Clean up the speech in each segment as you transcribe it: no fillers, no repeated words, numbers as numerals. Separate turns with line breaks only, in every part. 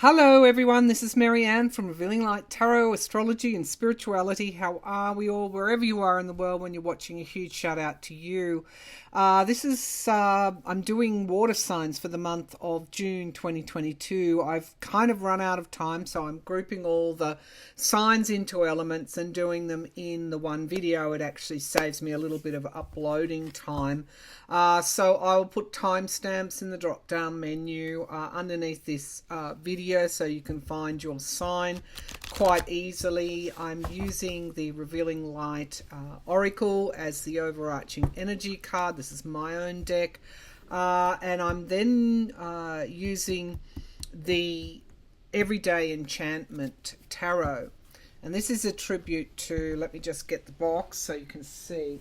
Hello everyone, this is Marianne from Revealing Light Tarot, Astrology and Spirituality. How are we all, wherever you are in the world when you're watching? A huge shout out to you. I'm doing water signs for the month of June 2022. I've kind of run out of time, so I'm grouping all the signs into elements and doing them in the one video. It actually saves me a little bit of uploading time. So I'll put timestamps in the drop down menu underneath this video so you can find your sign quite easily. I'm using the Revealing Light Oracle as the overarching energy card. This is my own deck. And I'm then using the Everyday Enchantment Tarot. And this is a tribute to, let me just get the box so you can see.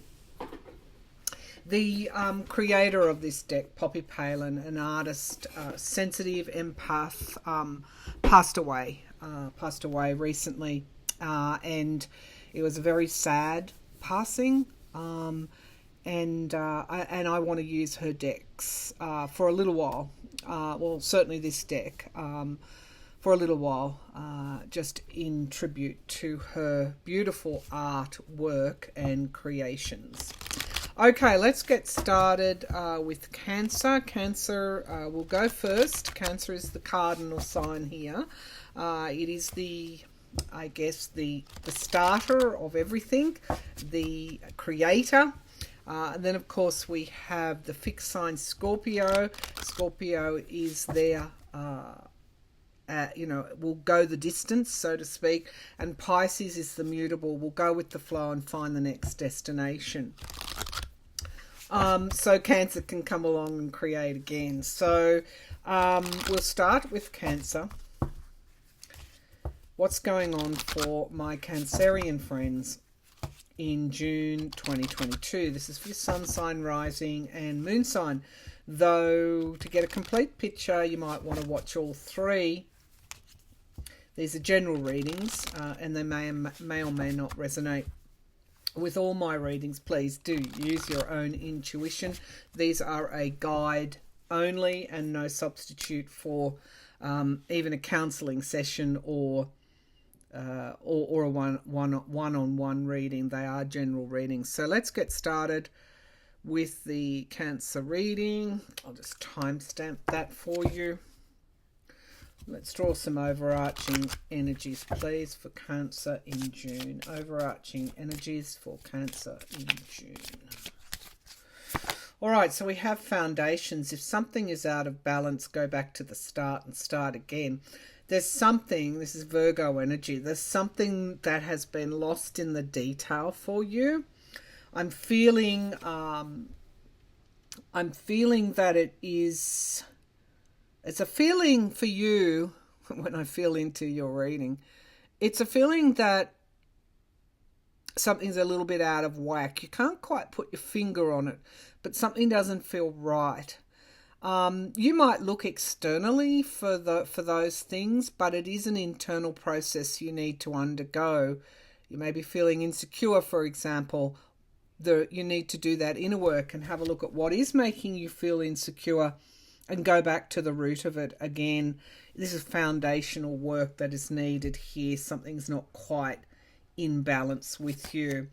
The creator of this deck, Poppy Palin, an artist, sensitive empath, passed away recently, and it was a very sad passing. And I want to use her decks for a little while. Well, certainly this deck for a little while, just in tribute to her beautiful art work and creations. Okay, let's get started with Cancer. Cancer will go first. Cancer is the cardinal sign here. It is the starter of everything, the creator. And then, of course, we have the fixed sign Scorpio. Scorpio is there, will go the distance, so to speak. And Pisces is the mutable, will go with the flow and find the next destination. So Cancer can come along and create again. So we'll start with Cancer. What's going on for my Cancerian friends in June 2022? This is for your sun sign, rising and moon sign. Though to get a complete picture, you might want to watch all three. These are general readings and they may or may not resonate with all my readings. Please do use your own intuition. These are a guide only and no substitute for even a counselling session or a one-on-one reading. They are general readings. So let's get started with the Cancer reading. I'll just timestamp that for you. Let's draw some overarching energies, please, for Cancer in June. Overarching energies for Cancer in June. All right, so we have foundations. If something is out of balance, go back to the start and start again. There's something, this is Virgo energy, there's something that has been lost in the detail for you. I'm feeling that it's a feeling for you. When I feel into your reading, it's a feeling that something's a little bit out of whack. You can't quite put your finger on it, but something doesn't feel right. You might look externally for those things, but it is an internal process you need to undergo. You may be feeling insecure, for example. You need to do that inner work and have a look at what is making you feel insecure and go back to the root of it again. This is foundational work that is needed here. Something's not quite in balance with you.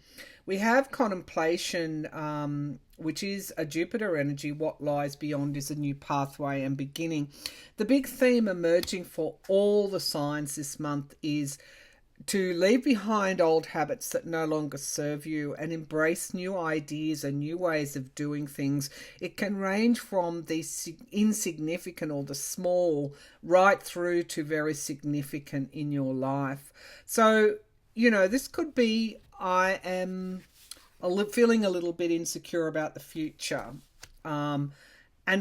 We have contemplation, which is a Jupiter energy. What lies beyond is a new pathway and beginning. The big theme emerging for all the signs this month is to leave behind old habits that no longer serve you and embrace new ideas and new ways of doing things. It can range from the insignificant or the small right through to very significant in your life. So, this could be, I am feeling a little bit insecure about the future. And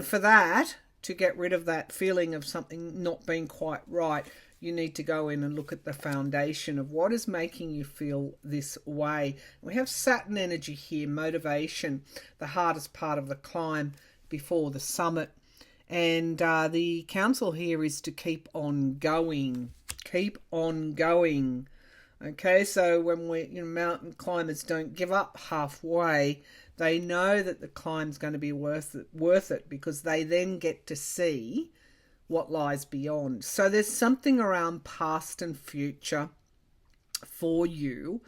for that, to get rid of that feeling of something not being quite right, you need to go in and look at the foundation of what is making you feel this way. We have Saturn energy here, motivation, the hardest part of the climb before the summit. And the counsel here is to keep on going. Keep on going. Okay, so when mountain climbers don't give up halfway, they know that the climb's going to be worth it because they then get to see what lies beyond. So there's something around past and future for you,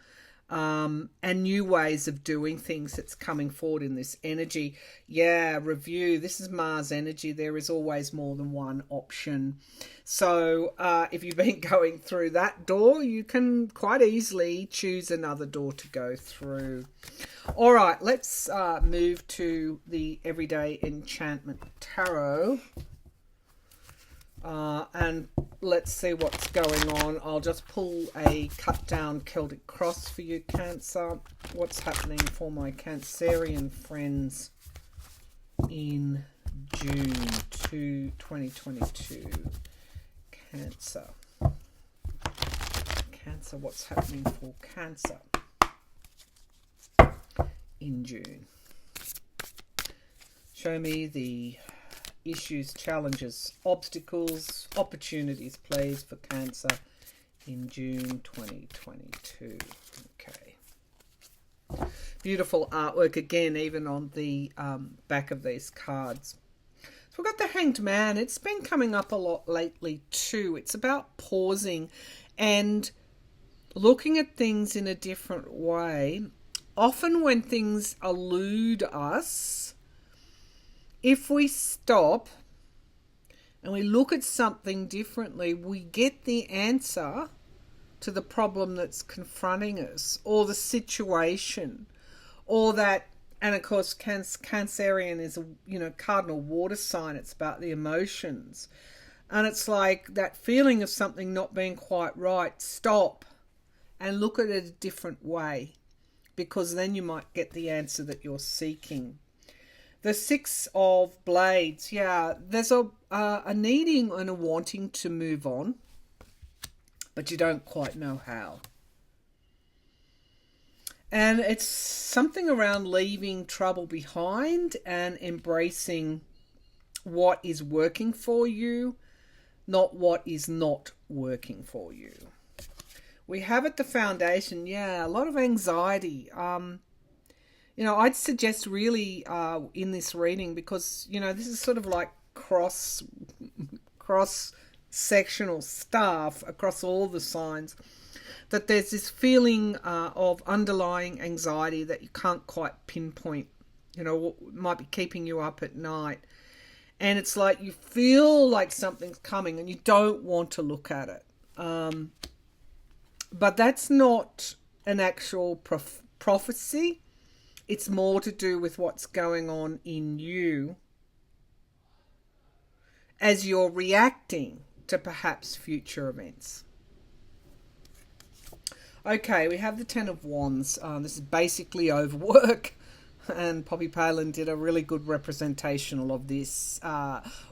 and new ways of doing things that's coming forward in this energy. Yeah, review. This is Mars energy. There is always more than one option. So if you've been going through that door, you can quite easily choose another door to go through. All right, let's move to the Everyday Enchantment Tarot. And let's see what's going on. I'll just pull a cut down Celtic cross for you, Cancer. What's happening for my Cancerian friends in June 2022? Cancer. Cancer, what's happening for Cancer in June? Show me the issues, challenges, obstacles, opportunities, please, for Cancer in June 2022. Okay. Beautiful artwork again, even on the back of these cards. So we've got the Hanged Man. It's been coming up a lot lately too. It's about pausing and looking at things in a different way. Often when things elude us, if we stop and we look at something differently, we get the answer to the problem that's confronting us, or the situation, or that. And of course, Cancerian is a cardinal water sign. It's about the emotions, and it's like that feeling of something not being quite right. Stop and look at it a different way, because then you might get the answer that you're seeking. The Six of Blades, yeah, there's a needing and a wanting to move on, but you don't quite know how. And it's something around leaving trouble behind and embracing what is working for you, not what is not working for you. We have at the foundation, yeah, a lot of anxiety. I'd suggest really in this reading, because, this is sort of like cross-sectional stuff across all the signs, that there's this feeling of underlying anxiety that you can't quite pinpoint, might be keeping you up at night. And it's like you feel like something's coming and you don't want to look at it. But that's not an actual prophecy. It's more to do with what's going on in you as you're reacting to perhaps future events. Okay, we have the Ten of Wands. This is basically overwork, and Poppy Palin did a really good representation of this.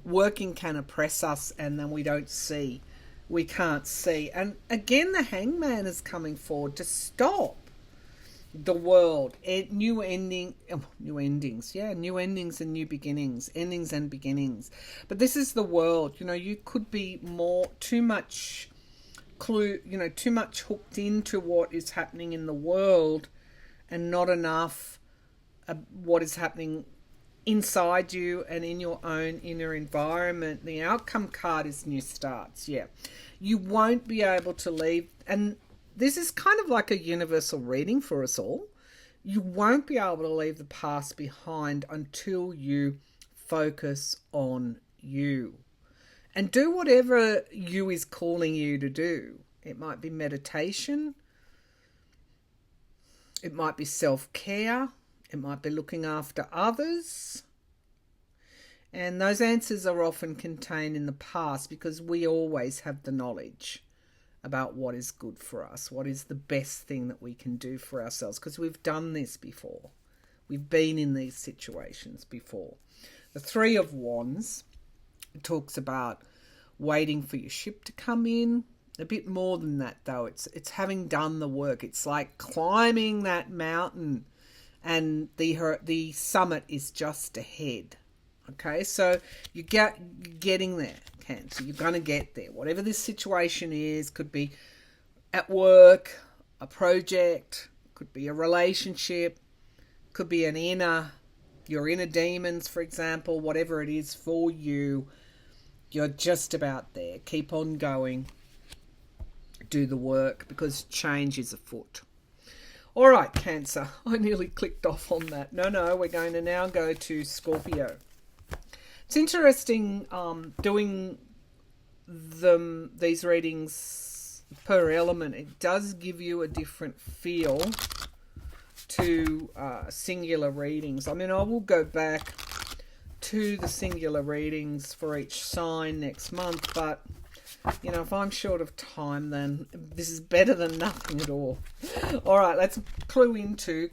Working can oppress us, and then we can't see. And again, the Hangman is coming forward to stop the world. New endings and new beginnings, endings and beginnings. But this is the world. You could be too much hooked into what is happening in the world, and not enough what is happening inside you and in your own inner environment. The outcome card is new starts. Yeah, you won't be able to leave, and this is kind of like a universal reading for us all. You won't be able to leave the past behind until you focus on you and do whatever you is calling you to do. It might be meditation. It might be self-care. It might be looking after others. And those answers are often contained in the past, because we always have the knowledge about what is good for us, what is the best thing that we can do for ourselves, because we've done this before. We've been in these situations before. The Three of Wands talks about waiting for your ship to come in. A bit more than that, though. It's having done the work. It's like climbing that mountain, and the summit is just ahead. Okay, so you're getting there, Cancer. You're going to get there. Whatever this situation is, could be at work, a project, could be a relationship, could be your inner demons, for example, whatever it is for you. You're just about there. Keep on going. Do the work, because change is afoot. All right, Cancer. I nearly clicked off on that. No, we're going to now go to Scorpio. It's interesting doing these readings per element. It does give you a different feel to singular readings. I mean, I will go back to the singular readings for each sign next month, but you know, if I'm short of time, then this is better than nothing at all. All right, let's click into,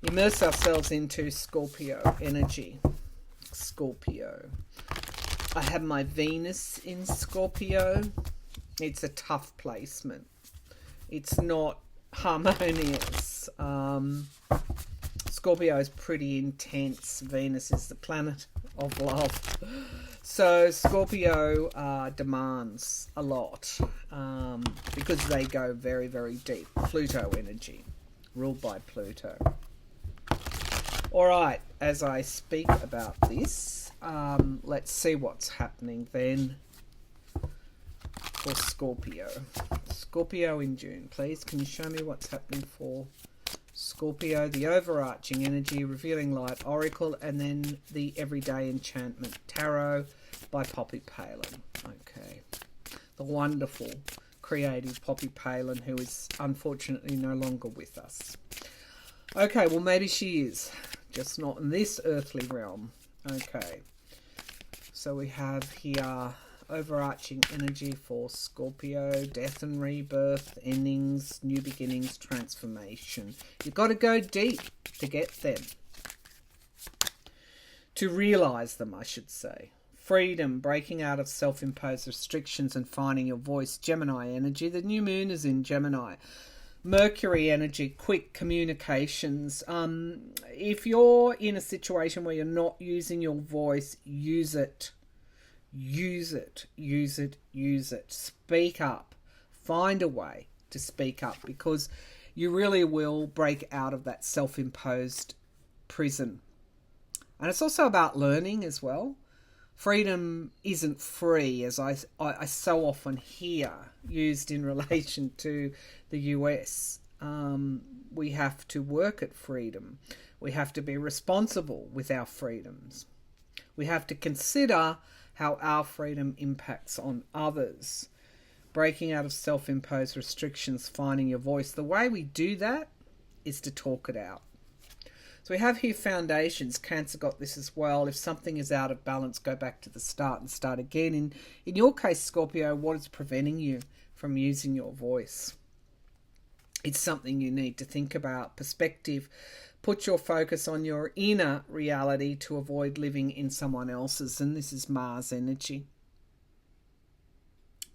immerse ourselves into Scorpio energy. Scorpio. I have my Venus in Scorpio. It's a tough placement. It's not harmonious. Scorpio is pretty intense. Venus is the planet of love. So Scorpio demands a lot because they go very, very deep. Pluto energy, ruled by Pluto. All right, as I speak about this, let's see what's happening then for Scorpio. Scorpio in June, please. Can you show me what's happening for Scorpio? The overarching energy, revealing light, oracle, and then the everyday enchantment tarot by Poppy Palin. Okay, the wonderful, creative Poppy Palin, who is unfortunately no longer with us. Okay, well, maybe she is, just not in this earthly realm. Okay, so we have here overarching energy for Scorpio: death and rebirth, endings, new beginnings, transformation. You've got to go deep to get them, to realize them, I should say. Freedom, breaking out of self-imposed restrictions and finding your voice. Gemini energy. The new moon is in Gemini. Mercury energy, quick communications. If you're in a situation where you're not using your voice, use it. Use it. Speak up. Find a way to speak up, because you really will break out of that self-imposed prison. And it's also about learning as well. Freedom isn't free, as I so often hear used in relation to the US. We have to work at freedom. We have to be responsible with our freedoms. We have to consider how our freedom impacts on others. Breaking out of self-imposed restrictions, finding your voice. The way we do that is to talk it out. So we have here foundations. Cancer got this as well. If something is out of balance, go back to the start and start again. In your case, Scorpio, what is preventing you from using your voice? It's something you need to think about. Perspective. Put your focus on your inner reality to avoid living in someone else's. And this is Mars energy.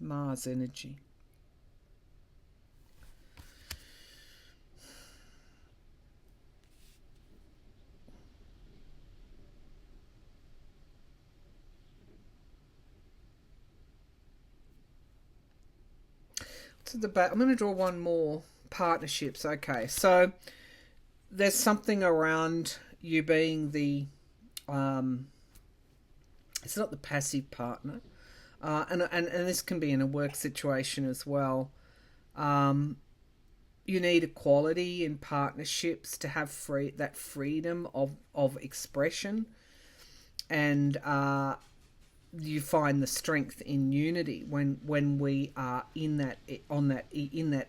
Mars energy. To the back, I'm going to draw one more. Partnerships. Okay, so there's something around you being the it's not the passive partner, and this can be in a work situation as well. You need equality in partnerships to have that freedom of expression, and you find the strength in unity when we are in that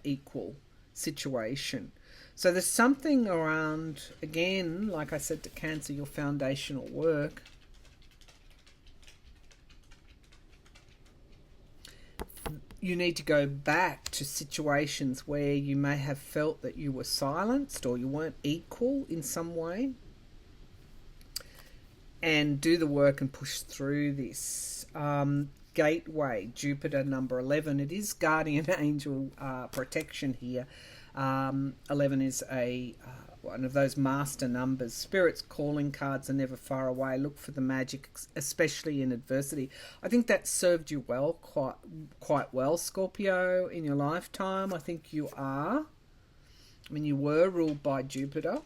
equal situation. So there's something around, again, like I said to Cancer, your foundational work. You need to go back to situations where you may have felt that you were silenced or you weren't equal in some way, and do the work and push through this. Gateway, Jupiter, number 11. It is guardian angel protection here. 11 is one of those master numbers. Spirit's calling cards are never far away. Look for the magic, especially in adversity. I think that served you well, quite well, Scorpio, in your lifetime. I think you are. I mean, you were ruled by Jupiter.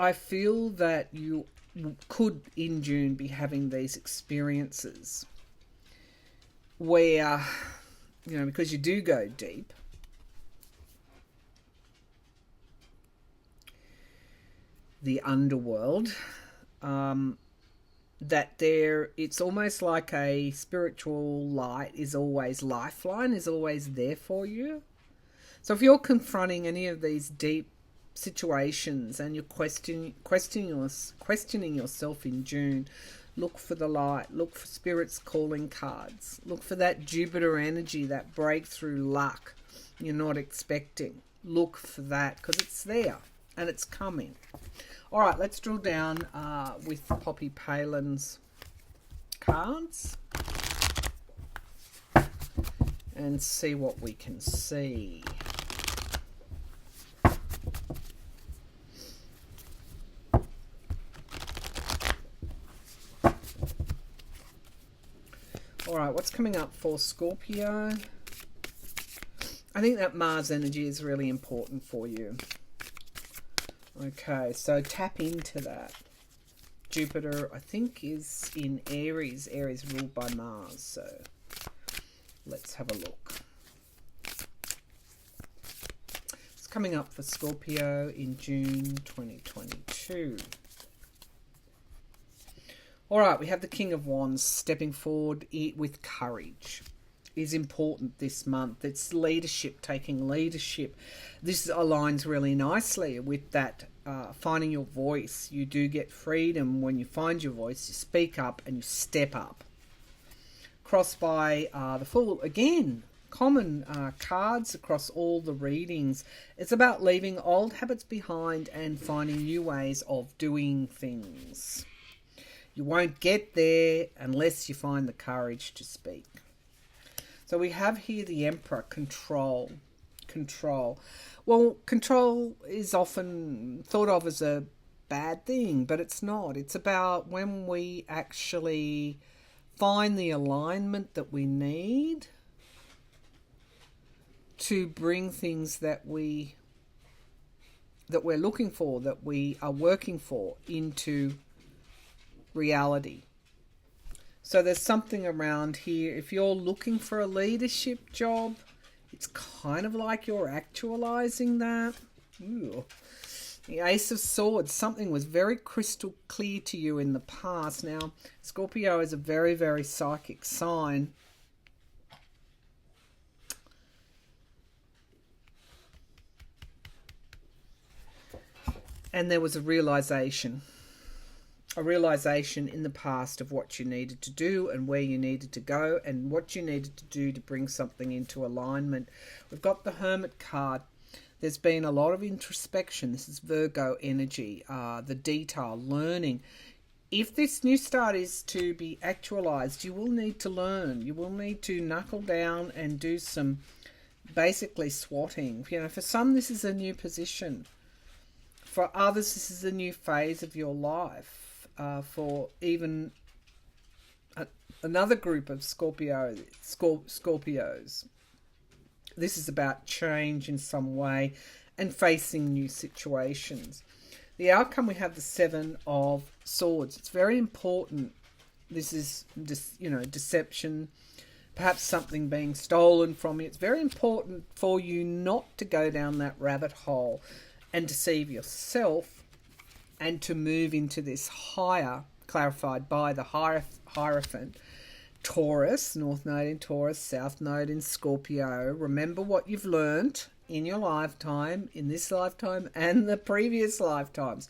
I feel that you could in June be having these experiences where, because you do go deep, the underworld, that it's almost like a spiritual light is always, lifeline is always there for you. So if you're confronting any of these deep situations and you're questioning yourself in June, look for the light, look for Spirit's calling cards, look for that Jupiter energy, that breakthrough luck you're not expecting. Look for that, because it's there and it's coming. All right, let's drill down with Poppy Palin's cards and see what we can see. All right, what's coming up for Scorpio? I think that Mars energy is really important for you. Okay, so tap into that. Jupiter, I think, is in Aries. Aries ruled by Mars, so let's have a look. It's coming up for Scorpio in June 2022. All right, we have the King of Wands stepping forward with courage. Is important this month. It's leadership, taking leadership. This aligns really nicely with that finding your voice. You do get freedom when you find your voice. You speak up and you step up. Crossed by the Fool. Again, common cards across all the readings. It's about leaving old habits behind and finding new ways of doing things. You won't get there unless you find the courage to speak. So we have here the Emperor, control. Well, control is often thought of as a bad thing, but it's not. It's about when we actually find the alignment that we need to bring things that we're looking for, that we are working for, into reality. So there's something around here. If you're looking for a leadership job, it's kind of like you're actualizing that. Ooh. The Ace of Swords, something was very crystal clear to you in the past. Now, Scorpio is a very, very psychic sign. And there was a realization in the past of what you needed to do and where you needed to go and what you needed to do to bring something into alignment. We've got the Hermit card. There's been a lot of introspection. This is Virgo energy, the detail, learning. If this new start is to be actualized, you will need to learn. You will need to knuckle down and do some basically swatting. For some, this is a new position. For others, this is a new phase of your life. For even another group of Scorpios, this is about change in some way and facing new situations. The outcome, we have the Seven of Swords. It's very important. This is deception, perhaps something being stolen from you. It's very important for you not to go down that rabbit hole and deceive yourself, and to move into this higher, clarified by the Hierophant, Taurus, North Node in Taurus, South Node in Scorpio. Remember what you've learned in your lifetime, in this lifetime, and the previous lifetimes.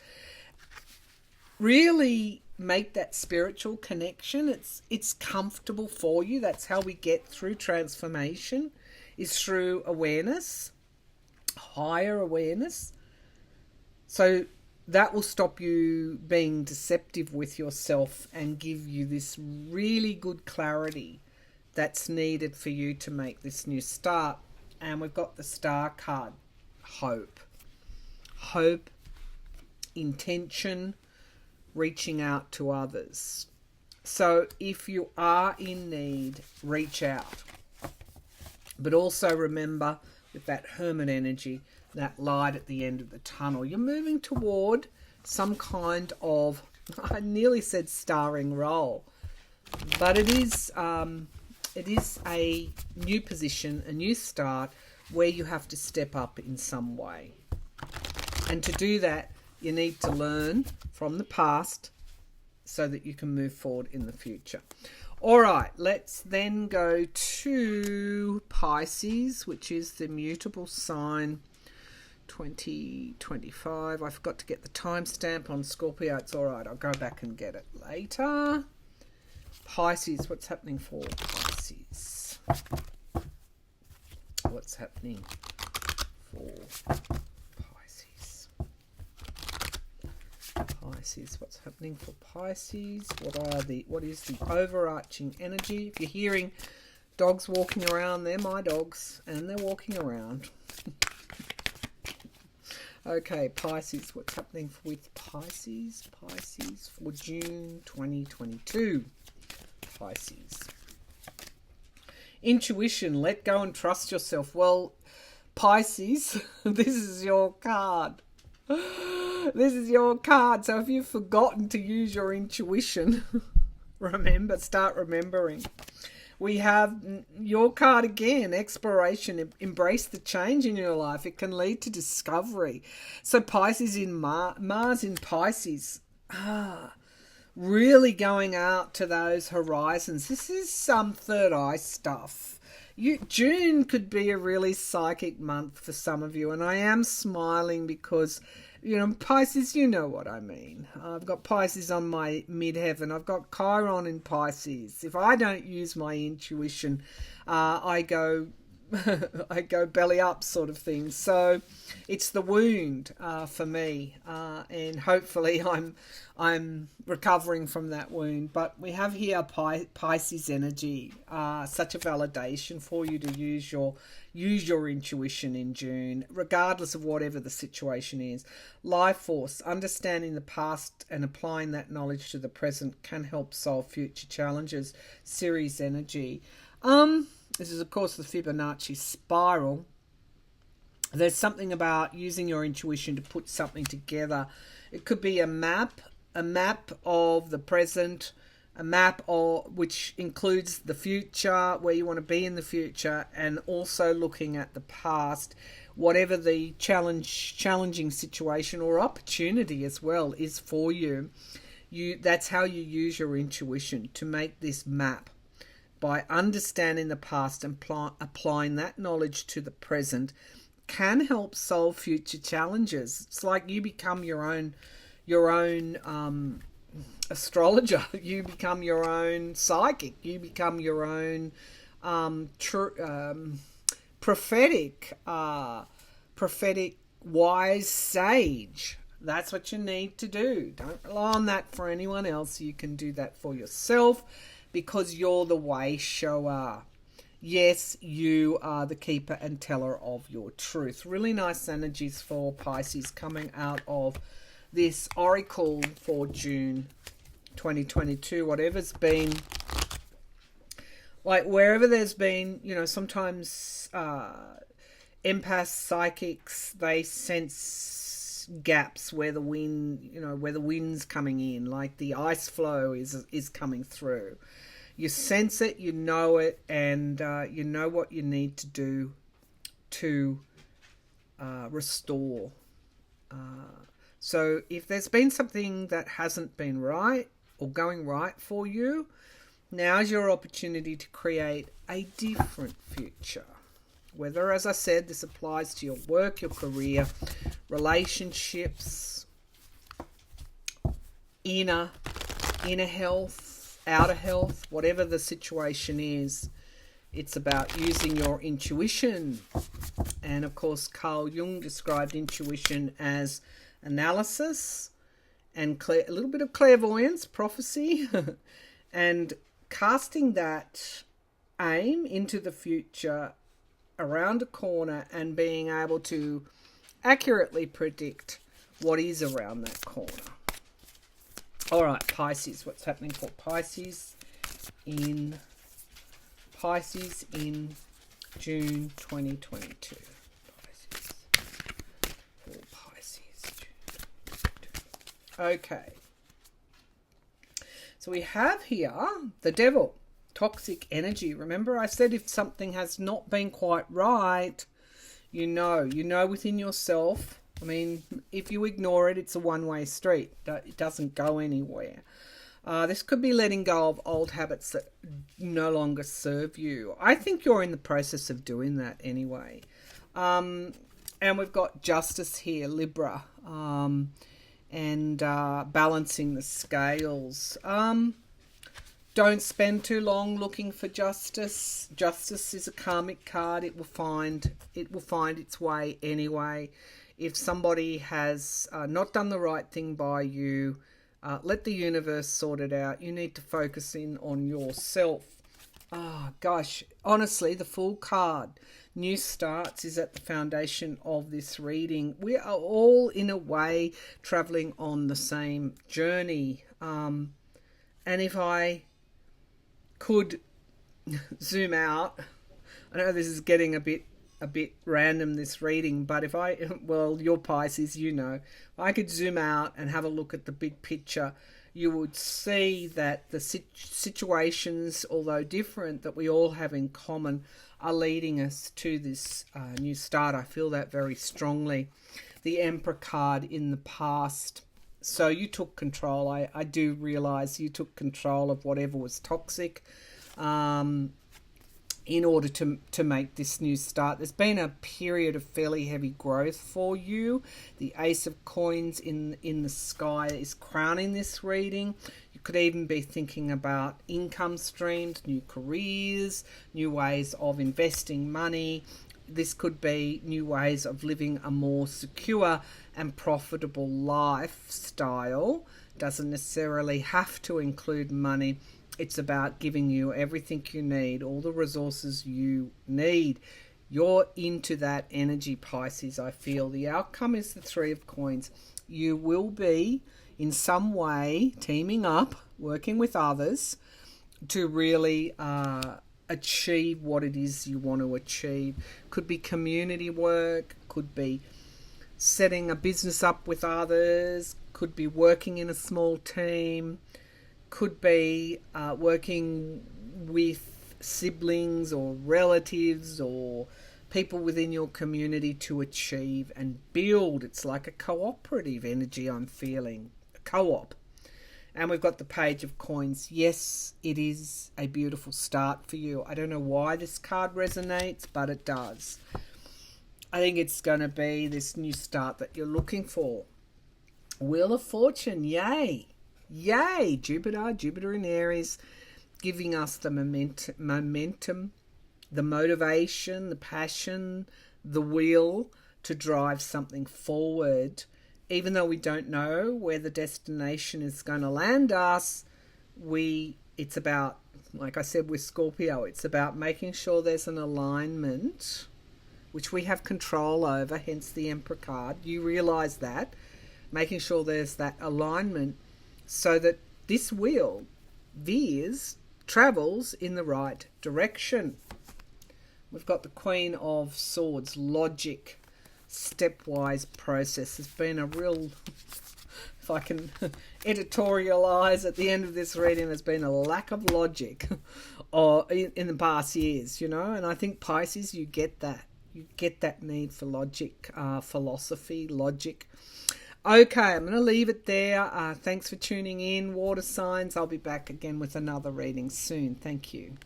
Really make that spiritual connection. It's comfortable for you. That's how we get through transformation, is through awareness, higher awareness. So that will stop you being deceptive with yourself and give you this really good clarity that's needed for you to make this new start. And we've got the Star card, hope. Hope, intention, reaching out to others. So if you are in need, reach out. But also remember, with that Hermit energy, that light at the end of the tunnel, you're moving toward some kind of, I nearly said starring role, but it is a new position, a new start, where you have to step up in some way. And to do that, you need to learn from the past so that you can move forward in the future. All right, let's then go to Pisces, which is the mutable sign 2025. I forgot to get the timestamp on Scorpio. It's all right. I'll go back and get it later. Pisces, what's happening for Pisces? What's happening for Pisces? Pisces, what's happening for Pisces? What is the overarching energy? If you're hearing dogs walking around, they're my dogs, and they're walking around. Okay, Pisces, what's happening with Pisces? Pisces for June 2022. Pisces. Intuition, let go and trust yourself. Well, Pisces, this is your card. This is your card. So if you've forgotten to use your intuition, start remembering. We have your card again, exploration. Embrace the change in your life. It can lead to discovery. So Pisces in Mars in Pisces. Really going out to those horizons. This is some third eye stuff. June could be a really psychic month for some of you. And I am smiling because, Pisces, you know what I mean. I've got Pisces on my midheaven. I've got Chiron in Pisces. If I don't use my intuition, I go I go belly up sort of thing. So it's the wound for me, and hopefully I'm recovering from that wound. But we have here Pisces energy, such a validation for you to use your intuition in June, regardless of whatever the situation is. Life force, understanding the past and applying that knowledge to the present can help solve future challenges. Ceres energy. This is, of course, the Fibonacci spiral. There's something about using your intuition to put something together. It could be a map of the present, a map which includes the future, where you want to be in the future, and also looking at the past, whatever the challenging situation or opportunity as well is for you. That's how you use your intuition to make this map. By understanding the past and applying that knowledge to the present can help solve future challenges. It's like you become your own astrologer. You become your own psychic. You become your own prophetic wise sage. That's what you need to do. Don't rely on that for anyone else. You can do that for yourself, because you're the way shower. Yes, you are the keeper and teller of your truth. Really nice energies for Pisces coming out of this oracle for June 2022. Whatever's been, like wherever there's been, sometimes empaths, psychics, they sense gaps where the wind's coming in, like the ice flow is coming through. You sense it, you know it, and you know what you need to do to restore. So if there's been something that hasn't been right or going right for you, now's your opportunity to create a different future. Whether, as I said, this applies to your work, your career, relationships, inner health, outer health, whatever the situation is, it's about using your intuition. And of course, Carl Jung described intuition as analysis and a little bit of clairvoyance, prophecy, and casting that aim into the future around a corner and being able to accurately predict what is around that corner. All right, Pisces. What's happening for Pisces in June 2022? Pisces. For Pisces, June 2022. Okay. So we have here the devil, toxic energy. Remember I said if something has not been quite right, you know within yourself. I mean, if you ignore it, it's a one-way street. It doesn't go anywhere. This could be letting go of old habits that no longer serve you. I think you're in the process of doing that anyway. And we've got justice here, Libra. And balancing the scales. Don't spend too long looking for justice. Justice is a karmic card. It will find its way anyway. If somebody has not done the right thing by you, let the universe sort it out. You need to focus in on yourself. Gosh, honestly, the Fool card, new starts, is at the foundation of this reading. We are all, in a way, traveling on the same journey. And if I could zoom out, I know this is getting a bit random, this reading, but if you're Pisces, if I could zoom out and have a look at the big picture, you would see that the situations, although different, that we all have in common are leading us to this new start. I feel that very strongly. The Emperor card in the past. So you took control. I do realise you took control of whatever was toxic in order to make this new start. There's been a period of fairly heavy growth for you. The Ace of Coins in the sky is crowning this reading. You could even be thinking about income streams, new careers, new ways of investing money. This could be new ways of living a more secure and profitable lifestyle. Doesn't necessarily have to include money. It's about giving you everything you need, all the resources you need. You're into that energy, Pisces, I feel. The outcome is the Three of Coins. You will be, in some way, teaming up, working with others to really achieve what it is you want to achieve. Could be community work, could be setting a business up with others, could be working in a small team, could be working with siblings or relatives or people within your community to achieve and build. It's like a cooperative energy I'm feeling, a co-op. And we've got the Page of Coins. Yes, it is a beautiful start for you. I don't know why this card resonates, but it does. I think it's going to be this new start that you're looking for. Wheel of Fortune, yay. Yay, Jupiter in Aries, giving us the momentum, the motivation, the passion, the will to drive something forward. Even though we don't know where the destination is going to land us, it's about, like I said with Scorpio, it's about making sure there's an alignment, which we have control over, hence the Emperor card. You realise that. Making sure there's that alignment so that this wheel travels in the right direction. We've got the Queen of Swords, logic, stepwise process. There's been a real, if I can editorialise at the end of this reading, there's been a lack of logic in the past years, and I think Pisces, you get that. You get that need for logic, philosophy, logic. Okay, I'm going to leave it there. Thanks for tuning in, water signs. I'll be back again with another reading soon. Thank you.